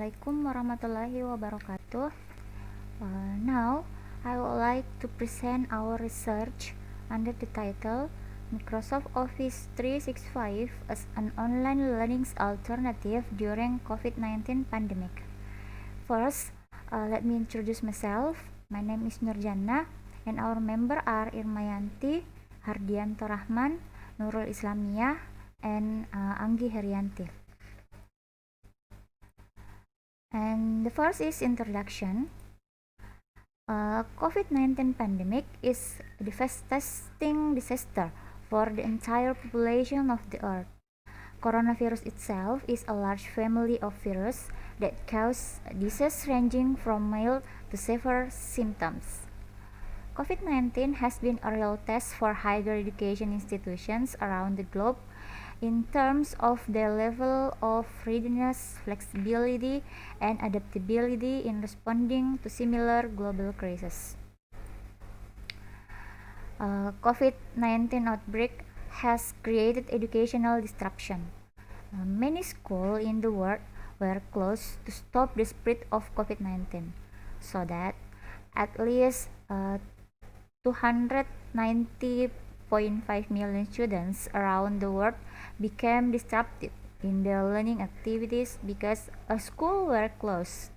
Assalamualaikum warahmatullahi wabarakatuh. Now, I would like to present our research under the title Microsoft Office 365 as an online learning alternative during COVID-19 pandemic. First, let me introduce myself. My name is Nurjana, and our members are Irmayanti, Hardianto Rahman, Nurul Islamiyah, and Anggi Herianti. And the first is introduction. COVID-19 pandemic is a devastating disaster for the entire population of the earth. Coronavirus itself is a large family of viruses that cause disease ranging from mild to severe symptoms. COVID-19 has been a real test for higher education institutions around the globe in terms of their level of readiness, flexibility, and adaptability in responding to similar global crises. COVID-19 outbreak has created educational disruption. Many schools in the world were closed to stop the spread of COVID-19, so that at least 290.5 million students around the world became disrupted in their learning activities because schools were closed.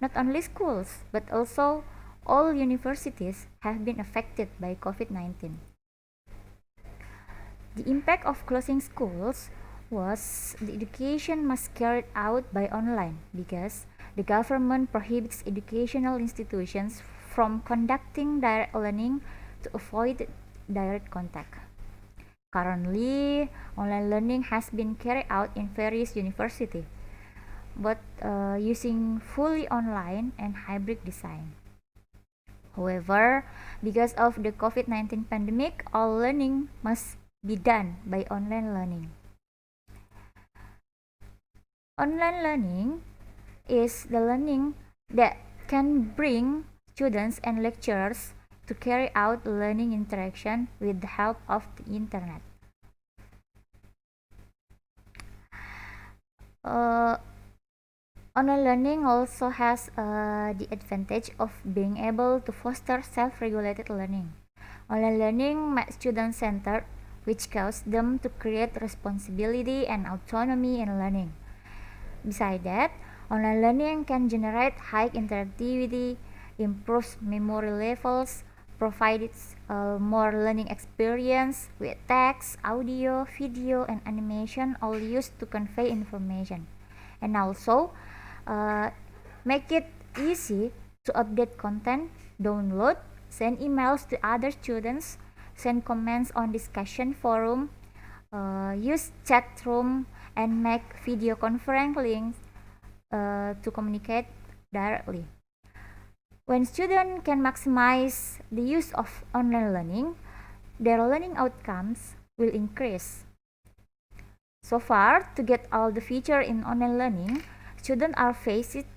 Not only schools, but also all universities have been affected by COVID-19. The impact of closing schools was the education must carried out by online because the government prohibits educational institutions from conducting direct learning to avoid direct contact. Currently, online learning has been carried out in various universities, but using fully online and hybrid design. However, because of the COVID-19 pandemic, all learning must be done by online learning. Online learning is the learning that can bring students and lecturers to carry out learning interaction with the help of the internet. Online learning also has the advantage of being able to foster self-regulated learning. Online learning makes students centered, which causes them to create responsibility and autonomy in learning. Besides that, online learning can generate high interactivity, improves memory levels, provides a more learning experience with text, audio, video, and animation all used to convey information. And also, make it easy to update content, download, send emails to other students, send comments on discussion forum, use chat room, and make video conference links to communicate directly. When students can maximize the use of online learning, their learning outcomes will increase. So far, to get all the features in online learning, students are faced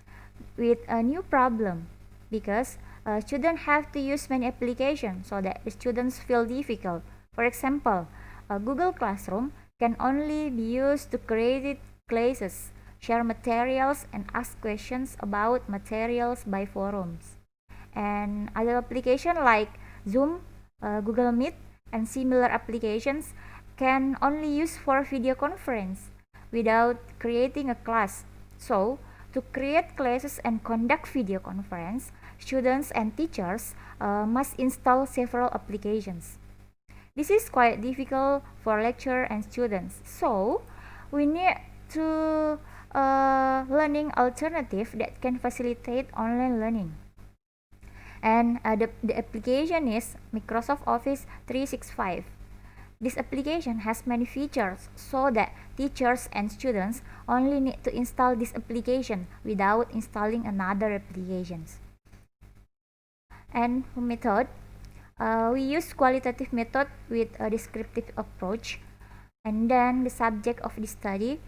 with a new problem because students have to use many applications so that the students feel difficult. For example, Google Classroom can only be used to create classes, share materials, and ask questions about materials by forums. And other applications like Zoom, Google Meet, and similar applications can only use for video conference without creating a class. So, to create classes and conduct video conference, students and teachers must install several applications. This is quite difficult for lecturer and students. So, we need to learning alternative that can facilitate online learning. And the application is Microsoft Office 365. This application has many features so that teachers and students only need to install this application without installing another applications. And method, we use qualitative method with a descriptive approach. And then the subject of the study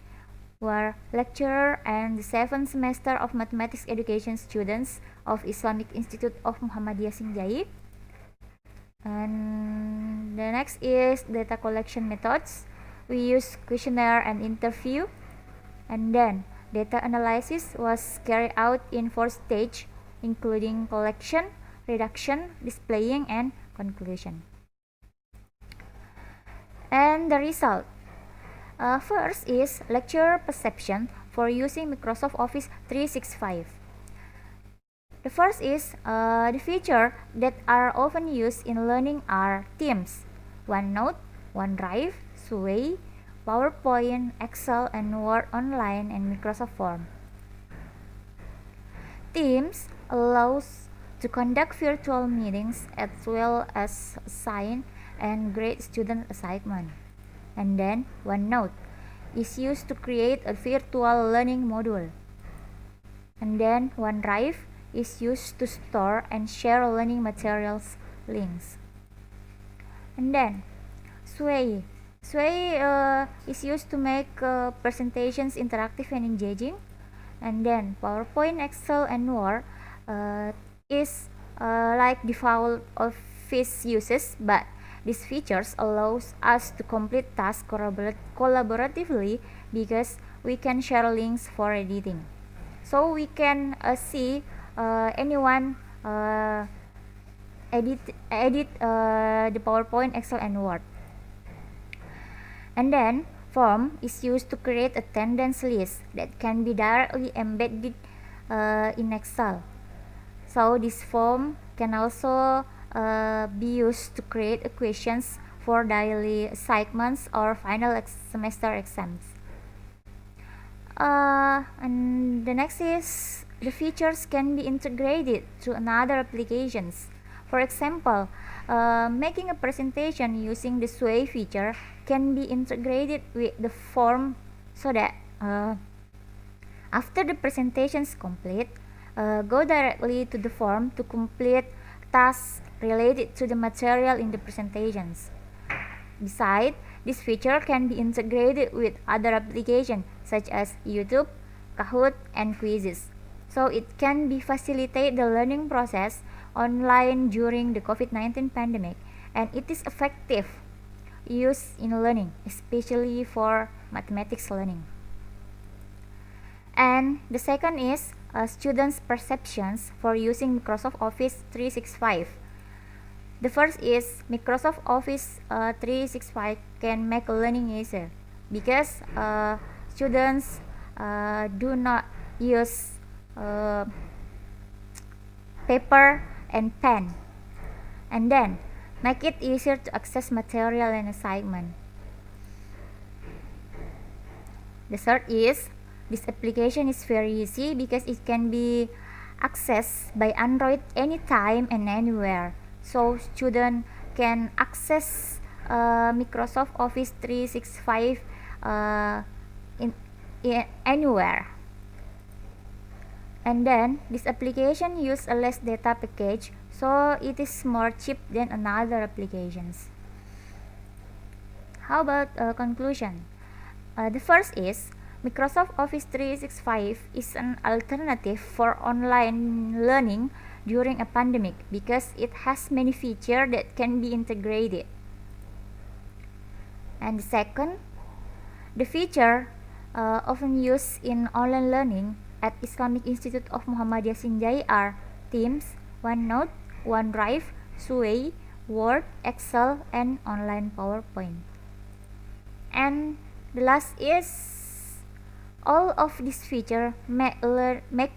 were lecturer and the 7th semester of mathematics education students of Islamic Institute of Muhammadiyah Sinjai. And the next is data collection methods. We use questionnaire and interview. And then Data analysis was carried out in 4 stages, including collection, reduction, displaying, and conclusion. And the result. First is lecture perception for using Microsoft Office 365. The first is the features that are often used in learning are Teams, OneNote, OneDrive, Sway, PowerPoint, Excel, and Word Online, and Microsoft Form. Teams allows to conduct virtual meetings as well as assign and grade student assignment. And then OneNote is used to create a virtual learning module. And then OneDrive is used to store and share learning materials links. And then Sway is used to make presentations interactive and engaging. And then PowerPoint, Excel, and Word is like default Office uses, but these features allows us to complete tasks collaboratively because we can share links for editing. So we can see anyone edit the PowerPoint, Excel, and Word. And then Form is used to create attendance list that can be directly embedded in Excel. So this form can also be used to create equations for daily assignments or final semester exams. And the next is the features can be integrated to another applications. For example, making a presentation using the Sway feature can be integrated with the form so that after the presentation is complete, go directly to the form to complete tasks related to the material in the presentations. Besides, this feature can be integrated with other applications such as YouTube, Kahoot, and quizzes. So it can be facilitate the learning process online during the COVID-19 pandemic, and it is effective use in learning, especially for mathematics learning. And the second is students' perceptions for using Microsoft Office 365. The first is Microsoft Office 365 can make learning easier because students do not use paper and pen, and then make it easier to access material and assignment. The third is this application is very easy because it can be accessed by Android anytime and anywhere. So students can access Microsoft Office 365 in anywhere. And then this application use a less data package, so it is more cheap than another applications. How about conclusion? The first is Microsoft Office 365 is an alternative for online learning during a pandemic because it has many features that can be integrated. And the second, the feature often used in online learning at Islamic Institute of Muhammadiyah Sinjai are Teams, OneNote, OneDrive, Sway, Word, Excel, and online PowerPoint. And the last is all of these features make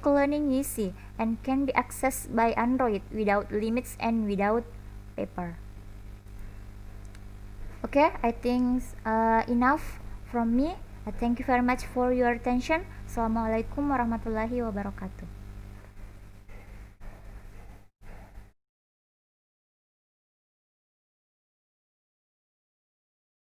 learning easy and can be accessed by Android without limits and without paper. Okay, I think enough from me. Thank you very much for your attention. Assalamualaikum warahmatullahi wabarakatuh.